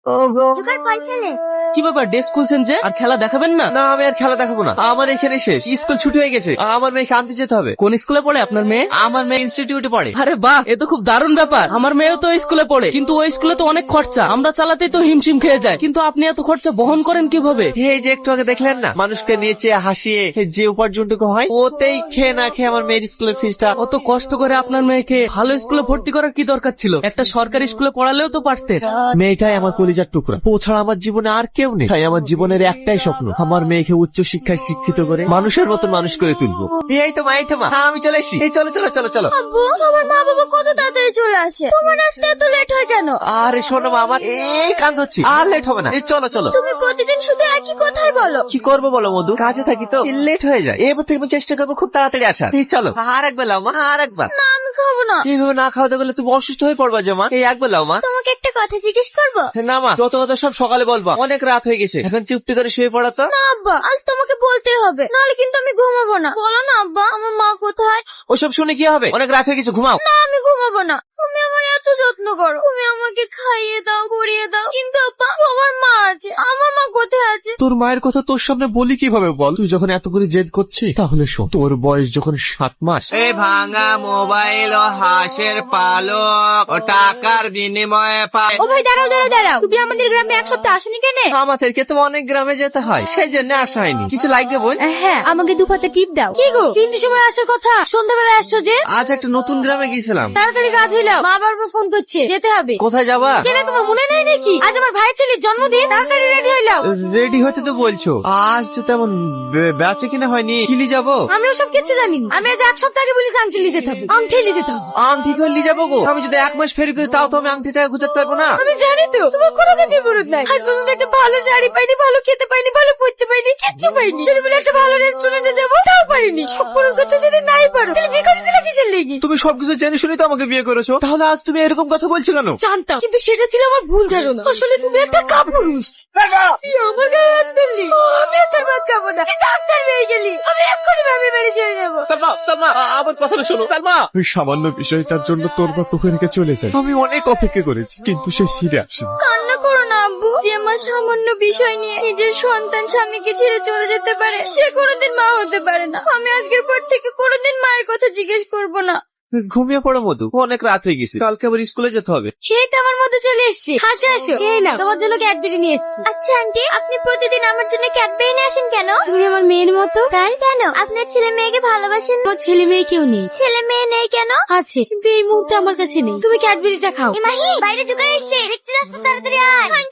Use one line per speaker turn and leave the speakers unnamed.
জোগাড় পয়সা নে।
কি ব্যাপার, ড্রেস খুলছেন যে? আর খেলা দেখাবেন না?
না, আমি আর খেলা দেখাবো না, আমার এখানে শেষ। স্কুল ছুটি হয়ে গেছে, আমার মেয়েকে আনতে যেতে হবে।
কোন স্কুলে পড়ে আপনার মেয়ে?
আমার মেয়ে ইনস্টিটিউটে পড়ে।
আরে বাহ, এ তো খুব দারুণ ব্যাপার। আমার মেয়েও তো ওই স্কুলে পড়ে, কিন্তু ওই স্কুলে তো অনেক খরচা, আমরা চালাতেই তো হিমশিম খেয়ে যায়। কিন্তু আপনি এত খরচা বহন করেন কিভাবে?
এই যে একটু আগে দেখলেন না, মানুষকে নিচে হাসিয়ে যে উপার্জনটুকু হয় ওতেই খেয়ে না খেয়ে আমার মেয়ের স্কুলের ফিসটা।
অত কষ্ট করে আপনার মেয়েকে ভালো স্কুলে ভর্তি করার কি দরকার ছিল? একটা সরকারি স্কুলে পড়ালেও তো পারতেন।
মেয়েটাই আমার কলিজার টুকরা, ও ছাড়া আমার জীবনে আর কেউ নেই। তাই আমার জীবনের একটাই স্বপ্ন, আমার মেয়েকে উচ্চ শিক্ষায় শিক্ষিত করে মানুষের মতন মানুষ করে তুলবো। এই তো মা, আমি চলে এসেছি। এই চলো চলো চলো চলো।
আব্বু, আমার মা বাবা কত তাড়াতাড়ি চলে আসে, তোমার আসতে এত লেট হয় কেন?
আরে শোনো মা, আমার এই কান হচ্ছে, আর লেট হবে না। এই চলো চলো।
তুমি প্রতিদিন শুধু একই কথাই বলো।
কি করবো বলো মধু, কাজে থাকি তো লেট হয়ে যায়। এবার থেকে আমি চেষ্টা করবো খুব তাড়াতাড়ি আসার। এই চলো, আর একবার লাও মা, আর একবার।
না, আমি খাবো না।
এইভাবে না খাওয়াতে গেলে তুমি অসুস্থ হয়ে পড়বা যে মা। এই একবার লাও মা।
তোমাকে একটা কথা জিজ্ঞেস করবো?
না মা, যত কথা সব সকালে বলবা, অনেক রাত হয়ে গেছে, এখন চুপটি করে শুয়ে পড়া তো।
না আব্বা, আজ তোমাকে বলতেই হবে, নাহলে কিন্তু আমি ঘুমাবো না। বলো না আব্বা, আমার মা কোথায়?
ওসব শুনে কি হবে, অনেক রাত হয়ে গেছে, ঘুমাও।
না, আমি ঘুমাবো না। তুমি আমার এত যত্ন করো, তুমি আমাকে খাইয়ে দাও, পরিয়ে দাও, কিন্তু আব্বা, আমার মা আছে, আমার মা কোথায় আছে?
তোর মায়ের কথা তোর সামনে বলি কিভাবে বল? তুই যখন এত করে জেদ করছিস, তাহলে শোন, তোর বয়স যখন 7 মাস, এই ভাঙা মোবাইল ও হাঁসের পালক ও টাকার বিনিময়ে পায়।
ও ভাই, দাঁড়াও দাঁড়াও দাঁড়াও, তুমি আমাদের গ্রামে এক সপ্তাহ আসনি কেন?
আমাদেরকে তো অনেক গ্রামে যেতে হয়, সেই জন্য আসা হয়নি। কিছু লাগবে বোন?
হ্যাঁ, আমাকে দুপাতে টিপ দাও। কি গো, তিনটের সময় আসার কথা, সন্ধ্যাবেলা আসছো যে?
আজ একটা নতুন গ্রামে গিয়েছিলাম।
তাড়াতাড়ি গা ধুইলাও, মা বারবার ফোন করছে, যেতে হবে।
কোথায় যাবা?
কেন, তোমার মনে নাই নাকি আজ আমার ভাইয়ের ছেলের জন্মদিন? তাড়াতাড়ি রেডি হইলাও।
রেডি হতে তো বলছো, আজ তো তেমন বেচে কিনা হয়নি। কিলি যাবো?
আমি ওসব কিছু জানি না। আমি আজ এক সপ্তাহ আগে বলি আংটি নিতে হবে, আংটি নিতে হবে।
আংটি করলি যাবো গো? আমি যদি 1 মাস ফেরি করি, তাও তো আমি আংটিটা গুজাতে পারবো না।
আমি জানি তো, তোমার কোনো কিছু মরদ নাই। আজ পর্যন্ত একটা ভালো শাড়ি পাইনি, ভালো খেতে পাইনি, ভালো পড়তে পাইনি, কিচ্ছু পাইনি। যদি বলে একটা ভালো রেস্টুরেন্টে যাবো, তাও পারিনি। সব পুরো করতে যদি নাই পারো, তাহলে বিয়ে করেছিলে কিসের লেগে?
তুমি সবকিছু জেনে শুনে তো আমাকে বিয়ে করেছো, তাহলে আজ তুমি এরকম কথা বলছো কেন?
জানতাম, কিন্তু সেটা ছিল আমার ভুল ধারণা। আসলে তুমি একটা কাপুরুষ। তুই আমার গায়ে হাত তুললি, আমি আর তোর ভাত খাবো না। তুই ডাক্তার হয়ে গেলি, আমি এক্ষুনি বাপের বাড়ি চলে যাবো।
সালমা, সালমা, আমার কথাটা শোনো সালমা। ওই সামান্য বিষয়টার জন্য তোর বাপ ওখানে চলে যায়। আমি অনেক অপেক্ষা করেছি, কিন্তু সে ফিরে আসেনি।
কান্না করো না আব্বু, যে মা সামান্য বিষয় নিয়ে নিজের সন্তান স্বামীকে ছেড়ে চলে যেতে পারে, সে কোনোদিন মা হতে পারে না। আমি আজকের পর থেকে কোনোদিন মায়ের কথা জিজ্ঞেস করবো না।
ঘুমিয়ে পড়ো মধু, অনেক রাত হয়ে গেছে, কালকে আবার স্কুলে যেতে হবে।
সেই তো আমার মধ্যে চলে এসছি। হাসো হাসো, এই না তোমার জন্য ক্যাডবেরি নিয়ে এসেছি। আচ্ছা আন্টি, আপনি প্রতিদিন আমার জন্য ক্যাডবেরি নিয়ে আসেন কেন? তুমি আমার মেয়ের মতো। তাই কেন? আপনার ছেলে মেয়েকে ভালোবাসেন? আমার ছেলে মেয়ে কেউ নেই। ছেলে মেয়ে নেই কেন? আছে, কিন্তু এই মুহূর্তে আমার কাছে নেই। তুমি ক্যাডবেরিটা খাও। মাহি, বাইরে জোগাড় এসছে, দেখতে যাস তো, তাড়াতাড়ি আয়।